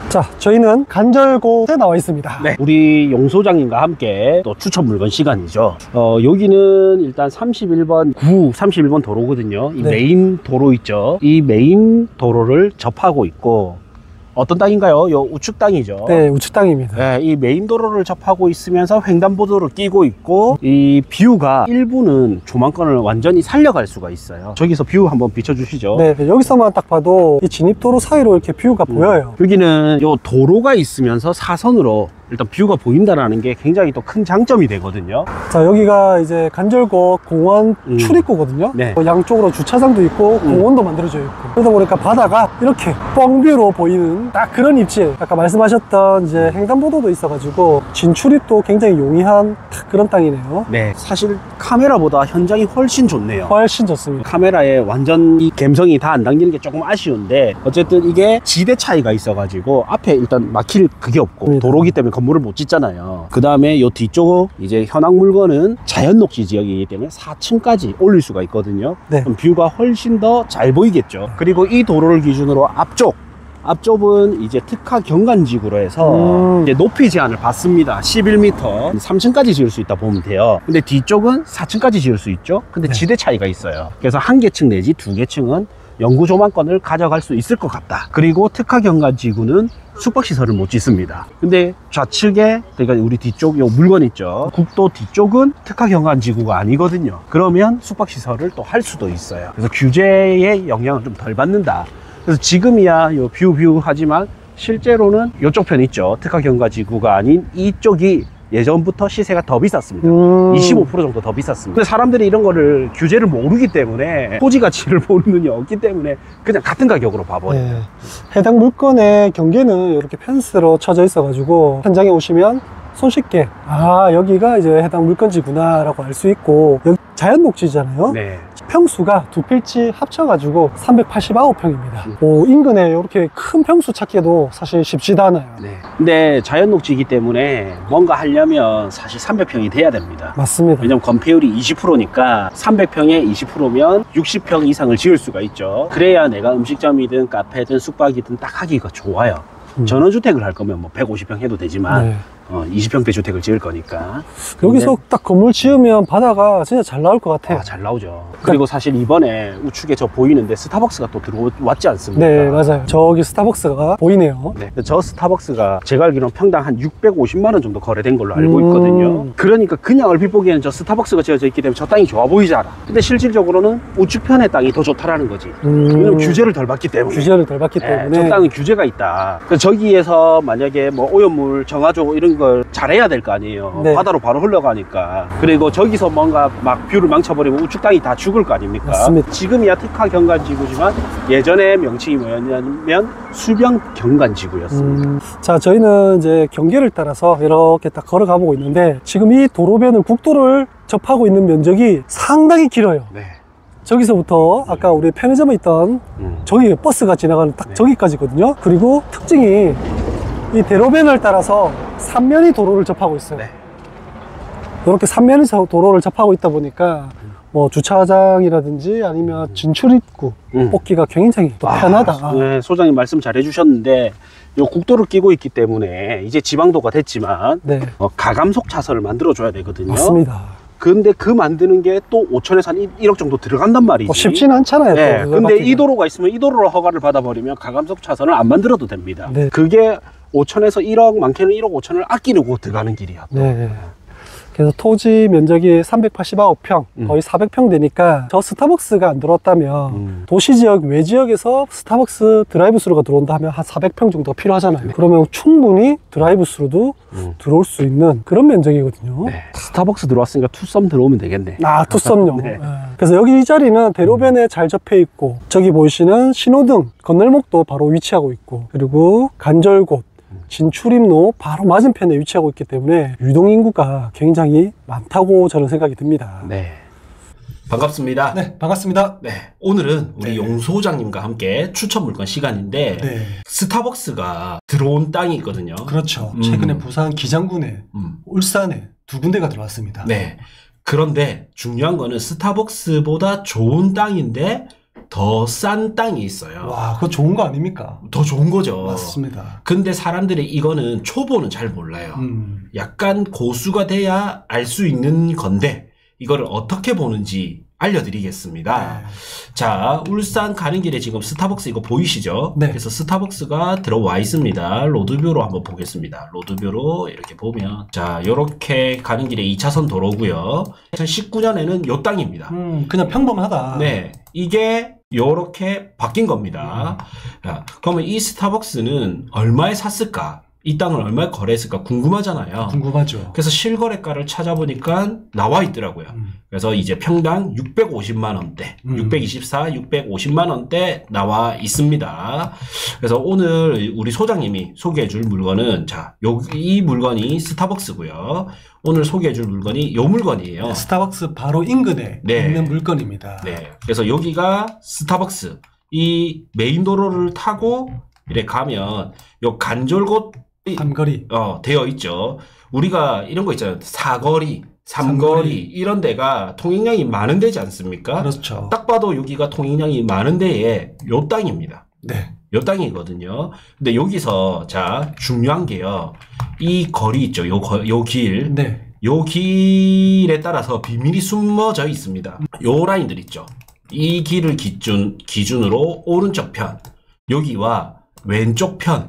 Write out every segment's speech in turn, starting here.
자, 저희는 간절곶에 나와 있습니다. 네, 우리 용 소장님과 함께 또 추천 물건 시간이죠. 여기는 일단 31번 31번 도로거든요. 이 네. 메인 도로 있죠. 이 메인 도로를 접하고 있고, 어떤 땅인가요? 요 우측 땅이죠. 네, 우측 땅입니다. 네, 이 메인 도로를 접하고 있으면서 횡단보도를 끼고 있고, 이 뷰가 일부는 조망권을 완전히 살려갈 수가 있어요. 저기서 뷰 한번 비춰주시죠. 네, 여기서만 딱 봐도 이 진입도로 사이로 이렇게 뷰가 보여요. 여기는 요 도로가 있으면서 사선으로 일단 뷰가 보인다는 게 굉장히 또 큰 장점이 되거든요. 자, 여기가 이제 간절곶 공원 출입구거든요. 네. 양쪽으로 주차장도 있고 공원도 만들어져 있고, 그러다 보니까 바다가 이렇게 뻥뷰로 보이는 딱 그런 입지. 아까 말씀하셨던 이제 횡단보도도 있어가지고 진출입도 굉장히 용이한 딱 그런 땅이네요. 네, 사실 카메라보다 현장이 훨씬 좋네요. 훨씬 좋습니다. 카메라에 완전 이 감성이 다 안 담기는 게 조금 아쉬운데, 어쨌든 이게 지대 차이가 있어가지고 앞에 일단 막힐 그게 없고 도로기 때문에 건물을 못 짓잖아요. 그 다음에 요 뒤쪽 이제 현황 물건은 자연 녹지 지역이기 때문에 4층까지 올릴 수가 있거든요. 네. 그럼 뷰가 훨씬 더 잘 보이겠죠. 그리고 이 도로를 기준으로 앞쪽은 이제 특화 경관지구로 해서 이제 높이 제한을 받습니다. 11m 3층까지 지을 수 있다 보면 돼요. 근데 뒤쪽은 4층까지 지을 수 있죠. 근데 네. 지대 차이가 있어요. 그래서 한 개 층 내지 두 개 층은 영구 조망권을 가져갈 수 있을 것 같다. 그리고 특화 경관지구는 숙박시설을 못 짓습니다. 근데 좌측에, 그러니까 우리 뒤쪽 요 물건 있죠. 국도 뒤쪽은 특화 경관지구가 아니거든요. 그러면 숙박시설을 또 할 수도 있어요. 그래서 규제의 영향을 좀 덜 받는다. 그래서 지금이야 요 뷰 하지만 실제로는 요쪽 편 있죠. 특화 경관지구가 아닌 이쪽이 예전부터 시세가 더 비쌌습니다. 25% 정도 더 비쌌습니다. 근데 사람들이 이런 거를 규제를 모르기 때문에, 토지 가치를 보는 눈이 없기 때문에 그냥 같은 가격으로 봐버려요. 네. 해당 물건의 경계는 이렇게 펜스로 쳐져 있어가지고 현장에 오시면 손쉽게 여기가 이제 해당 물건지구나 라고 알 수 있고, 여기 자연 녹지잖아요. 네. 평수가 두 필지 합쳐가지고 389평입니다. 인근에 이렇게 큰 평수 찾기도 사실 쉽지도 않아요. 네. 근데 자연 녹지이기 때문에 뭔가 하려면 사실 300평이 돼야 됩니다. 맞습니다. 왜냐면 건폐율이 20%니까 300평에 20%면 60평 이상을 지을 수가 있죠. 그래야 내가 음식점이든 카페든 숙박이든 딱 하기가 좋아요. 전원주택을 할 거면 뭐 150평 해도 되지만, 네. 20평대 주택을 지을 거니까. 여기서 딱 건물 지으면 바다가 진짜 잘 나올 것 같아요. 잘 나오죠. 그리고 사실 이번에 우측에 저 보이는데 스타벅스가 또 들어왔지 않습니까? 네, 맞아요. 저기 스타벅스가 보이네요. 네. 저 스타벅스가 제가 알기로는 평당 한 650만 원 정도 거래된 걸로 알고 있거든요. 그러니까 그냥 얼핏 보기에는 저 스타벅스가 지어져 있기 때문에 저 땅이 좋아 보이잖아. 근데 실질적으로는 우측편의 땅이 더 좋다라는 거지. 왜냐면 규제를 덜 받기 때문에. 규제를 덜 받기 때문에. 저 땅은 규제가 있다. 그래서 저기에서 만약에 뭐 오염물 정화조 이런 걸 잘해야 될 거 아니에요. 네. 바다로 바로 흘러가니까. 그리고 저기서 뭔가 막 뷰를 망쳐버리면 우측 땅이 다 죽을 거 아닙니까? 맞습니다. 지금이야 특화 경관지구지만 예전에 명칭이 뭐였냐면 수변 경관지구였습니다. 자, 저희는 이제 경계를 따라서 이렇게 딱 걸어가 보고 있는데, 지금 이 도로변을 국도를 접하고 있는 면적이 상당히 길어요. 네. 저기서부터 아까 우리 편의점에 있던 저기 버스가 지나가는 딱 저기까지거든요. 그리고 특징이 이 대로변을 따라서 3면이 도로를 접하고 있어요. 네. 이렇게 3면에서 도로를 접하고 있다 보니까 뭐 주차장이라든지 아니면 진출입구 뽑기가 굉장히 또 편하다. 네, 소장님 말씀 잘 해주셨는데, 요 국도를 끼고 있기 때문에 이제 지방도가 됐지만, 네. 가감속 차선을 만들어줘야 되거든요. 맞습니다. 근데 그 만드는 게 또 5천에서 한 1억 정도 들어간단 말이지. 쉽지는 않잖아요. 네. 또 근데 받기가. 이 도로가 있으면 이 도로로 허가를 받아버리면 가감속 차선을 안 만들어도 됩니다. 네. 그게 5천에서 1억, 많게는 1억 5천을 아끼려고 들어가는 길이야. 네. 그래서 토지 면적이 389평, 거의 400평 되니까 저 스타벅스가 안 들어왔다면 도시지역 외지역에서 스타벅스 드라이브스루가 들어온다 하면 한 400평 정도 필요하잖아요. 그러면 충분히 드라이브스루도 들어올 수 있는 그런 면적이거든요. 네. 스타벅스 들어왔으니까 투썸 들어오면 되겠네. 투썸용. 네. 그래서 여기 이 자리는 대로변에 잘 접해 있고, 저기 보이시는 신호등, 건널목도 바로 위치하고 있고, 그리고 간절곶, 진출입로 바로 맞은편에 위치하고 있기 때문에 유동인구가 굉장히 많다고 저는 생각이 듭니다. 네. 반갑습니다. 네, 반갑습니다. 네. 오늘은 우리 네. 용 소장님과 함께 추천 물건 시간인데, 네. 스타벅스가 들어온 땅이 있거든요. 그렇죠. 최근에 부산 기장군에, 울산에 두 군데가 들어왔습니다. 네. 그런데 중요한 거는 스타벅스보다 좋은 땅인데 더 싼 땅이 있어요. 와, 그거 좋은 거 아닙니까? 더 좋은 거죠. 맞습니다. 근데 사람들이 이거는 초보는 잘 몰라요. 약간 고수가 돼야 알 수 있는 건데 이거를 어떻게 보는지 알려드리겠습니다. 네. 자, 울산 가는 길에 지금 스타벅스 이거 보이시죠? 네. 그래서 스타벅스가 들어와 있습니다. 로드뷰로 한번 보겠습니다. 로드뷰로 이렇게 보면 자, 요렇게 가는 길에 2차선 도로고요. 2019년에는 요 땅입니다. 그냥 평범하다. 네, 이게 요렇게 바뀐 겁니다. 자, 그러면 이 스타벅스는 얼마에 샀을까? 이 땅을 얼마에 거래했을까 궁금하잖아요. 궁금하죠. 그래서 실거래가를 찾아보니까 나와 있더라고요. 그래서 이제 평당 650만 원대, 624, 650만 원대 나와 있습니다. 그래서 오늘 우리 소장님이 소개해 줄 물건은 자, 이 물건이 스타벅스고요. 오늘 소개해 줄 물건이 요 물건이에요. 스타벅스 바로 인근에 네. 있는 물건입니다. 네. 그래서 여기가 스타벅스. 이 메인 도로를 타고 이렇게 가면 요 간절곶 삼거리. 되어 있죠. 우리가 이런 거 있잖아요. 사거리, 삼거리 이런 데가 통행량이 많은 데지 않습니까? 그렇죠. 딱 봐도 여기가 통행량이 많은 데에 요 땅입니다. 네. 요 땅이거든요. 근데 여기서 자, 중요한 게요. 이 거리 있죠. 요 길. 네. 요 길에 따라서 비밀이 숨어져 있습니다. 요 라인들 있죠. 이 길을 기준으로 오른쪽 편, 여기와 왼쪽 편,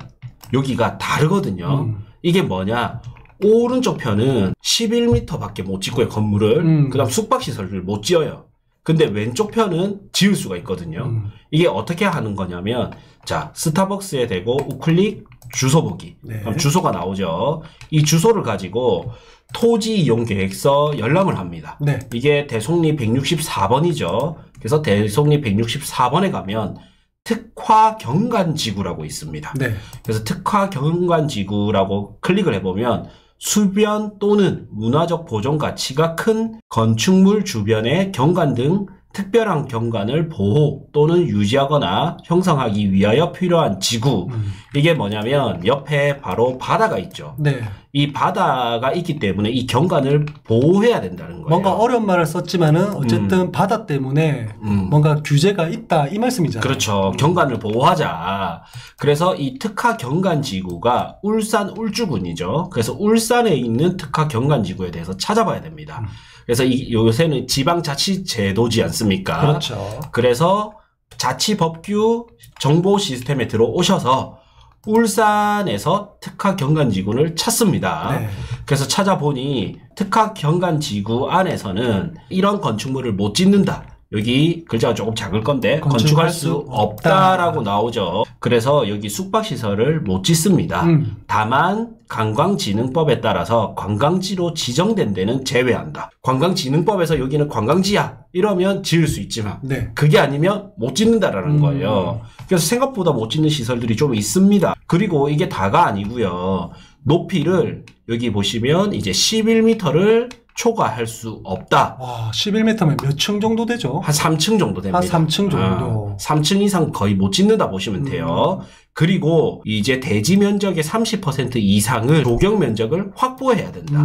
여기가 다르거든요. 이게 뭐냐? 오른쪽 편은 11m 밖에 못 짓고요, 건물을. 그 다음 숙박시설을 못 지어요. 근데 왼쪽 편은 지을 수가 있거든요. 이게 어떻게 하는 거냐면, 자, 스타벅스에 대고 우클릭 주소 보기. 네. 그럼 주소가 나오죠. 이 주소를 가지고 토지 이용 계획서 열람을 합니다. 네. 이게 대송리 164번이죠. 그래서 대송리 164번에 가면 특화 경관지구라고 있습니다. 네. 그래서 특화 경관지구라고 클릭을 해보면 수변 또는 문화적 보존 가치가 큰 건축물 주변의 경관 등 특별한 경관을 보호 또는 유지하거나 형성하기 위하여 필요한 지구. 이게 뭐냐면 옆에 바로 바다가 있죠. 네. 이 바다가 있기 때문에 이 경관을 보호해야 된다는 거예요. 뭔가 어려운 말을 썼지만은 어쨌든 바다 때문에 뭔가 규제가 있다 이 말씀이잖아요. 그렇죠. 경관을 보호하자. 그래서 이 특화 경관지구가 울산 울주군이죠. 그래서 울산에 있는 특화 경관지구에 대해서 찾아봐야 됩니다. 그래서 요새는 지방자치제도지 않습니까? 그렇죠. 그래서 자치법규 정보 시스템에 들어오셔서 울산에서 특화 경관지구를 찾습니다. 네. 그래서 찾아보니 특화 경관지구 안에서는 이런 건축물을 못 짓는다. 여기 글자가 조금 작을 건데 건축할 수 없다라고 나오죠. 그래서 여기 숙박시설을 못 짓습니다. 다만 관광진흥법에 따라서 관광지로 지정된 데는 제외한다. 관광진흥법에서 여기는 관광지야 이러면 지을 수 있지만 네. 그게 아니면 못 짓는다라는 거예요. 그래서 생각보다 못 짓는 시설들이 좀 있습니다. 그리고 이게 다가 아니고요. 높이를 여기 보시면 이제 11m를 초과할 수 없다. 와, 11m면 몇 층 정도 되죠? 한 3층 정도 됩니다. 한 3층 정도. 3층 이상 거의 못 짓는다 보시면 돼요. 그리고 이제 대지 면적의 30% 이상을 조경 면적을 확보해야 된다.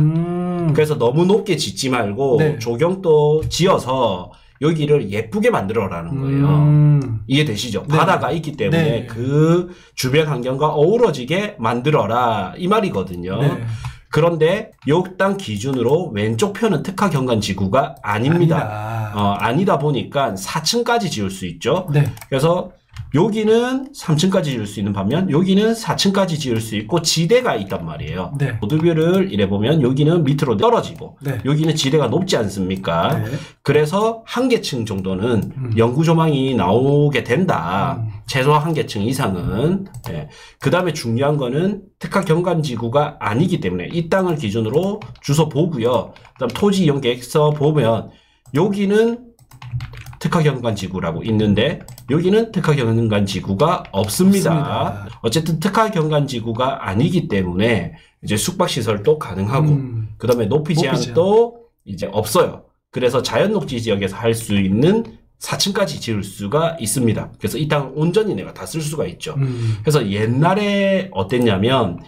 그래서 너무 높게 짓지 말고 네. 조경도 지어서 여기를 예쁘게 만들어라는 거예요. 이해되시죠? 네. 바다가 있기 때문에 네. 그 주변 환경과 어우러지게 만들어라 이 말이거든요. 네. 그런데 요 땅 기준으로 왼쪽 편은 특화 경관지구가 아닙니다. 아니다 보니까 4층까지 지을 수 있죠. 네. 그래서 여기는 3층까지 지을 수 있는 반면 여기는 4층까지 지을 수 있고 지대가 있단 말이에요. 네. 모드뷰를 이래 보면 여기는 밑으로 떨어지고 네. 여기는 지대가 높지 않습니까? 네. 그래서 한 개층 정도는 영구 조망이 나오게 된다. 최소 한 개층 이상은. 네. 그 다음에 중요한 거는 특화 경관지구가 아니기 때문에 이 땅을 기준으로 주소 보고요. 그다음 토지 이용 계획서 보면 여기는 특화 경관지구라고 있는데 여기는 특화 경관지구가 없습니다. 어쨌든 특화 경관지구가 아니기 때문에 이제 숙박시설도 가능하고 그 다음에 높이 제한도 이제 없어요. 그래서 자연녹지 지역에서 할 수 있는 4층까지 지을 수가 있습니다. 그래서 이 땅을 온전히 내가 다 쓸 수가 있죠. 그래서 옛날에 어땠냐면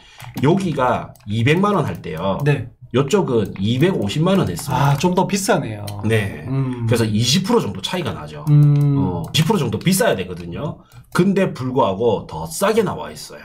여기가 200만 원 할 때요. 네. 이쪽은 250만 원 했습니다. 아, 좀 더 비싸네요. 네. 그래서 20% 정도 차이가 나죠. 20% 정도 비싸야 되거든요. 근데 불구하고 더 싸게 나와 있어요.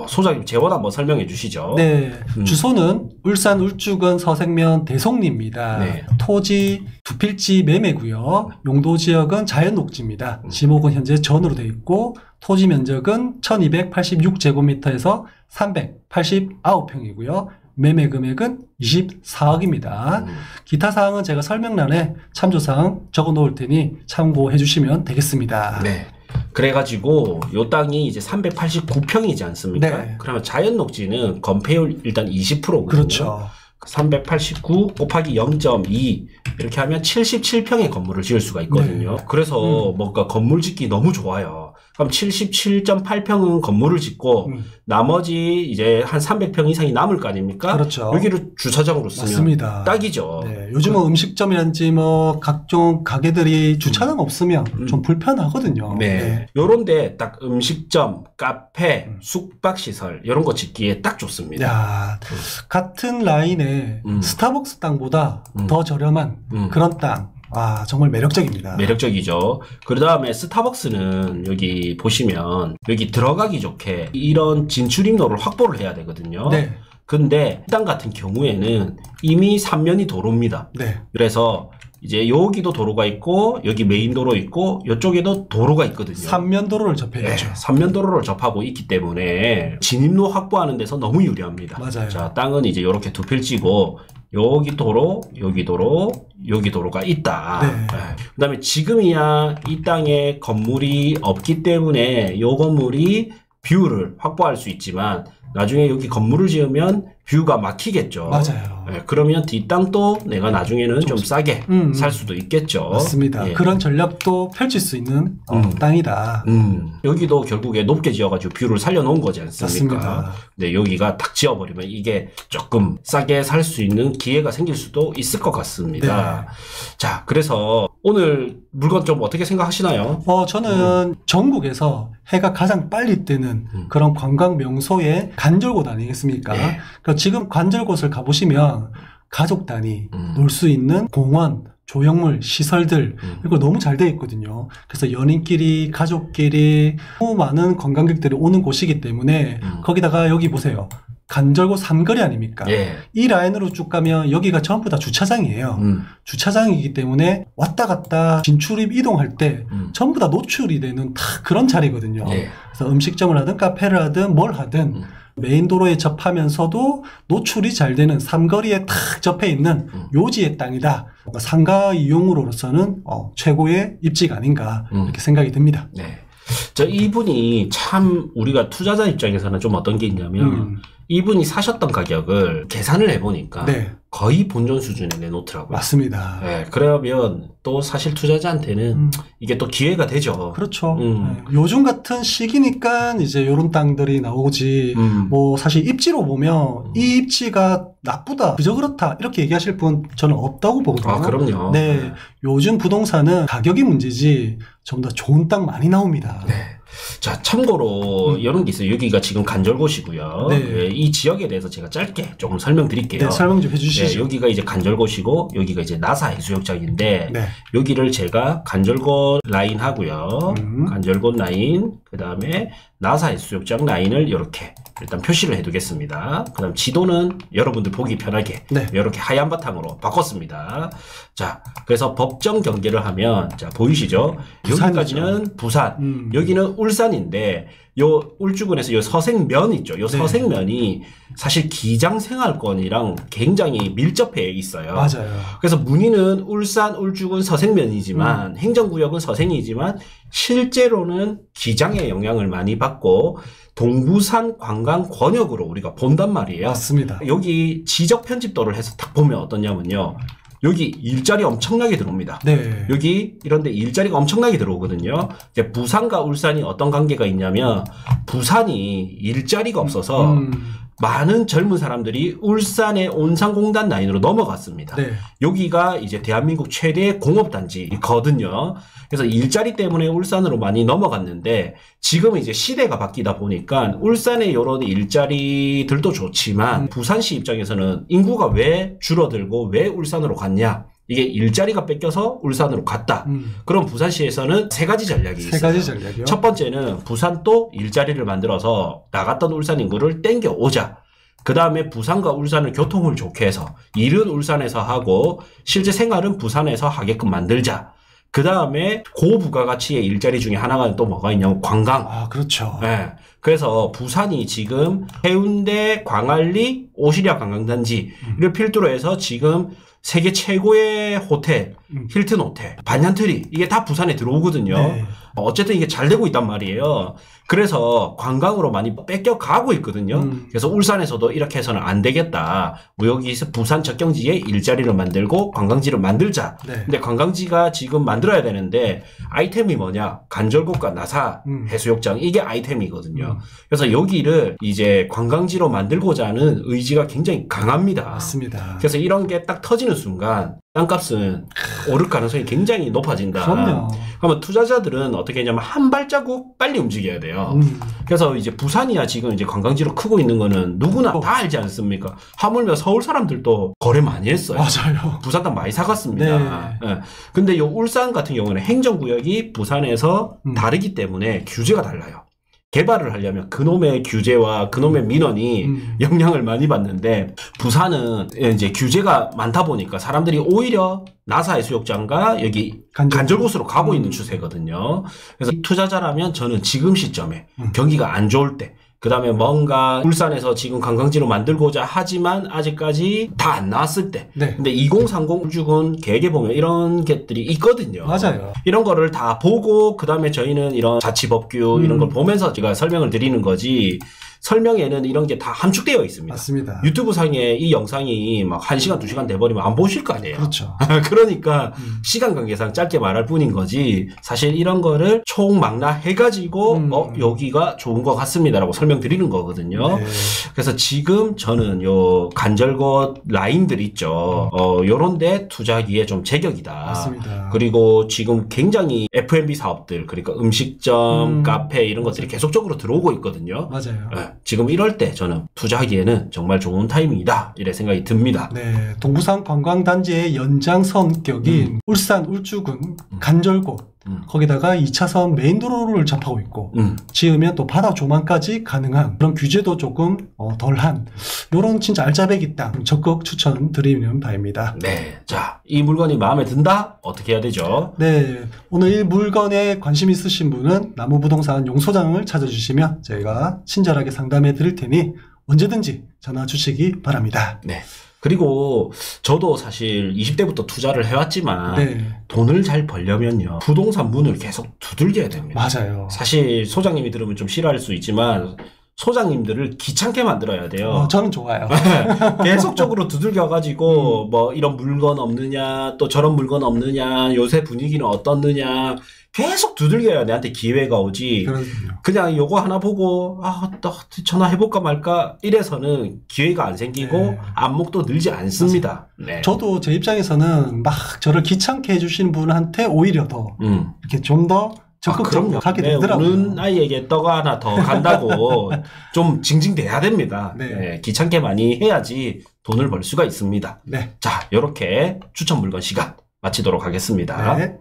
소장님 재원 한번 설명해 주시죠. 네. 주소는 울산 울주군 서생면 대송리입니다. 네. 토지 두 필지 매매고요. 용도 지역은 자연녹지입니다. 지목은 현재 전으로 되어 있고 토지 면적은 1286제곱미터에서 389평이고요. 매매 금액은 24억입니다. 기타 사항은 제가 설명란에 참조사항 적어 놓을 테니 참고해 주시면 되겠습니다. 네. 그래가지고 요 땅이 이제 389평이지 않습니까? 네. 그러면 자연 녹지는 건폐율 일단 20%거든요. 그렇죠. 389 곱하기 0.2 이렇게 하면 77평의 건물을 지을 수가 있거든요. 네. 그래서 뭔가 건물 짓기 너무 좋아요. 그럼 77.8평은 건물을 짓고 나머지 이제 한 300평 이상이 남을 거 아닙니까? 그렇죠. 여기를 주차장으로 쓰면 맞습니다. 딱이죠. 네, 요즘은 음식점이라든지 뭐 각종 가게들이 주차장 없으면 좀 불편하거든요. 네. 요런데 딱 음식점, 카페, 숙박시설 이런 거 짓기에 딱 좋습니다. 야, 같은 라인에 스타벅스 땅보다 더 저렴한 그런 땅. 아, 정말 매력적입니다. 매력적이죠. 그 다음에 스타벅스는 여기 보시면 여기 들어가기 좋게 이런 진출입로를 확보를 해야 되거든요. 네. 근데 이 땅 같은 경우에는 이미 3면이 도로입니다. 네. 그래서 이제 여기도 도로가 있고 여기 메인 도로 있고 이쪽에도 도로가 있거든요. 삼면도로를 접해야죠. 네, 삼면도로를 접하고 있기 때문에 진입로 확보하는 데서 너무 유리합니다. 맞아요. 자, 땅은 이제 이렇게 두 필지고 여기 도로, 여기 도로, 여기 도로가 있다. 네. 네. 그다음에 지금이야 이 땅에 건물이 없기 때문에 요 건물이 뷰를 확보할 수 있지만 나중에 여기 건물을 지으면 뷰가 막히겠죠. 맞아요. 네, 그러면 뒷땅도 내가 나중에는 좀 싸게 살 수도 있겠죠. 맞습니다. 예. 그런 전략도 펼칠 수 있는 땅이다. 여기도 결국에 높게 지어가지고 뷰를 살려놓은 거지 않습니까? 맞습니다. 근데 여기가 딱 지어버리면 이게 조금 싸게 살 수 있는 기회가 생길 수도 있을 것 같습니다. 네. 자, 그래서 오늘 물건 좀 어떻게 생각하시나요? 저는 전국에서 해가 가장 빨리 뜨는 그런 관광 명소의 간절곶 아니겠습니까? 네. 그러니까 지금 간절곶을 가보시면 가족 단위 놀 수 있는 공원, 조형물, 시설들 이거 너무 잘 되어 있거든요. 그래서 연인끼리, 가족끼리 너무 많은 관광객들이 오는 곳이기 때문에 거기다가 여기 보세요. 간절곶 삼거리 아닙니까? 예. 이 라인으로 쭉 가면 여기가 전부 다 주차장이에요. 주차장이기 때문에 왔다 갔다 진출입 이동할 때 전부 다 노출이 되는 다 그런 자리거든요. 예. 그래서 음식점을 하든 카페를 하든 뭘 하든 메인 도로에 접하면서도 노출이 잘 되는 삼거리에 탁 접해 있는 요지의 땅이다. 상가 이용으로서는 최고의 입지가 아닌가 이렇게 생각이 듭니다. 네. 이분이 참 우리가 투자자 입장에서는 좀 어떤 게 있냐면 이분이 사셨던 가격을 계산을 해보니까 네. 거의 본전 수준에 내놓더라고요. 맞습니다. 네, 그러면 또 사실 투자자한테는 이게 또 기회가 되죠. 그렇죠. 네. 요즘 같은 시기니까 이제 요런 땅들이 나오지, 뭐 사실 입지로 보면 이 입지가 나쁘다, 그저 그렇다, 이렇게 얘기하실 분 저는 없다고 보거든요. 아, 그럼요. 네. 요즘 부동산은 가격이 문제지 좀 더 좋은 땅 많이 나옵니다. 네. 자, 참고로 이런 게 있어요. 여기가 지금 간절곶이고요. 네. 네, 이 지역에 대해서 제가 짧게 조금 설명드릴게요. 네, 설명 좀 해주시죠. 네, 여기가 이제 간절곶이고 여기가 이제 나사 해수욕장인데 네. 여기를 제가 간절곶 라인 하고요. 간절곶 라인, 그 다음에 나사 해수욕장 라인을 이렇게 일단 표시를 해두겠습니다. 그 다음 지도는 여러분들 보기 편하게 네. 이렇게 하얀 바탕으로 바꿨습니다. 자, 그래서 법정 경계를 하면 자 보이시죠? 부산이죠. 여기까지는 부산, 여기는 울산인데 요 울주군에서 요 서생면 있죠. 요 네. 서생면이 사실 기장생활권이랑 굉장히 밀접해 있어요. 맞아요. 그래서 문의는 울산, 울주군 서생면이지만 행정구역은 서생이지만 실제로는 기장의 영향을 많이 받고 동부산 관광 권역으로 우리가 본단 말이에요. 맞습니다. 여기 지적 편집도를 해서 딱 보면 어떠냐면요. 여기 일자리 엄청나게 들어옵니다. 네. 여기 이런데 일자리가 엄청나게 들어오거든요. 이제 부산과 울산이 어떤 관계가 있냐면 부산이 일자리가 없어서 많은 젊은 사람들이 울산의 온산공단 라인으로 넘어갔습니다. 네. 여기가 이제 대한민국 최대 공업단지거든요. 그래서 일자리 때문에 울산으로 많이 넘어갔는데 지금은 이제 시대가 바뀌다 보니까 울산의 이런 일자리들도 좋지만 부산시 입장에서는 인구가 왜 줄어들고 왜 울산으로 갔냐? 이게 일자리가 뺏겨서 울산으로 갔다. 그럼 부산시에서는 세 가지 전략이 있어요. 세 가지 전략이요? 첫 번째는 부산 또 일자리를 만들어서 나갔던 울산 인구를 땡겨 오자. 그 다음에 부산과 울산을 교통을 좋게 해서 일은 울산에서 하고 실제 생활은 부산에서 하게끔 만들자. 그 다음에 고부가가치의 일자리 중에 하나가 또 뭐가 있냐면 관광. 아, 그렇죠. 네. 그래서 부산이 지금 해운대, 광안리, 오시리아 관광단지를 필두로 해서 지금 세계 최고의 호텔, 힐튼 호텔, 반얀트리 이게 다 부산에 들어오거든요. 네. 어쨌든 이게 잘 되고 있단 말이에요. 그래서 관광으로 많이 뺏겨가고 있거든요. 그래서 울산에서도 이렇게 해서는 안 되겠다. 여기서 부산 적경지에 일자리를 만들고 관광지를 만들자. 네. 근데 관광지가 지금 만들어야 되는데 아이템이 뭐냐? 간절곶과 나사 해수욕장 이게 아이템이거든요. 그래서 여기를 이제 관광지로 만들고자 하는 의지가 굉장히 강합니다. 맞습니다. 그래서 이런 게 딱 터지는 순간 땅값은 오를 가능성이 굉장히 높아진다. 그럼요. 그러면 투자자들은 어떻게 하냐면 한 발자국 빨리 움직여야 돼요. 그래서 이제 부산이야 지금 이제 관광지로 크고 있는 거는 누구나 다 알지 않습니까? 하물며 서울 사람들도 거래 많이 했어요. 맞아요. 부산 땅 많이 사갔습니다. 네. 근데 요 울산 같은 경우는 행정구역이 부산에서 다르기 때문에 규제가 달라요. 개발을 하려면 그놈의 규제와 그놈의 민원이 영향을 많이 받는데 부산은 이제 규제가 많다 보니까 사람들이 오히려 나사 해수욕장과 여기 간절곶으로 가고 있는 추세거든요. 그래서 투자자라면 저는 지금 시점에 경기가 안 좋을 때 그 다음에 뭔가 울산에서 지금 관광지로 만들고자 하지만 아직까지 다 안 나왔을 때. 네. 근데 2030 울주군 계획에 보면 이런 것들이 있거든요. 맞아요. 이런 거를 다 보고 그 다음에 저희는 이런 자치법규 이런 걸 보면서 제가 설명을 드리는 거지 설명에는 이런 게 다 함축되어 있습니다. 맞습니다. 유튜브 상에 이 영상이 막 1시간, 2시간 돼버리면 안 보실 거 아니에요. 그렇죠. 그러니까 시간 관계상 짧게 말할 뿐인 거지 사실 이런 거를 총망라해가지고 여기가 좋은 것 같습니다라고 설명드리는 거거든요. 네. 그래서 지금 저는 요 간절곶 라인들 있죠. 요런데 투자하기에 좀 제격이다. 맞습니다. 그리고 지금 굉장히 F&B 사업들 그러니까 음식점, 카페 이런 것들이 계속적으로 들어오고 있거든요. 맞아요. 네, 지금 이럴 때 저는 투자하기에는 정말 좋은 타이밍이다 이래 생각이 듭니다. 네, 동부산 관광단지의 연장선격인 울산 울주군 간절곶 거기다가 2차선 메인도로를 접하고 있고 지으면 또 바다 조망까지 가능한 그런 규제도 조금 덜한 요런 진짜 알짜배기 땅 적극 추천드리는 바입니다. 네, 자, 이 물건이 마음에 든다? 어떻게 해야 되죠? 네, 오늘 이 물건에 관심 있으신 분은 나무부동산 용소장을 찾아주시면 저희가 친절하게 상담해 드릴 테니 언제든지 전화 주시기 바랍니다. 네. 그리고 저도 사실 20대부터 투자를 해왔지만 네. 돈을 잘 벌려면요 부동산 문을 계속 두들겨야 됩니다. 맞아요. 사실 소장님이 들으면 좀 싫어할 수 있지만 소장님들을 귀찮게 만들어야 돼요. 저는 좋아요. 계속적으로 두들겨가지고 뭐 이런 물건 없느냐 또 저런 물건 없느냐 요새 분위기는 어떻느냐 계속 두들겨야 내한테 기회가 오지. 그렇군요. 그냥 요거 하나 보고 또 전화해볼까 말까 이래서는 기회가 안 생기고 네. 안목도 늘지 않습니다. 네. 저도 제 입장에서는 막 저를 귀찮게 해주시는 분한테 오히려 더 이렇게 좀 더 적극적으로 가게 되더라고요. 우는 아이에게 떡 하나 더 간다고 좀 징징대야 됩니다. 네. 네, 귀찮게 많이 해야지 돈을 벌 수가 있습니다. 네. 자, 요렇게 추천 물건 시간 마치도록 하겠습니다. 네.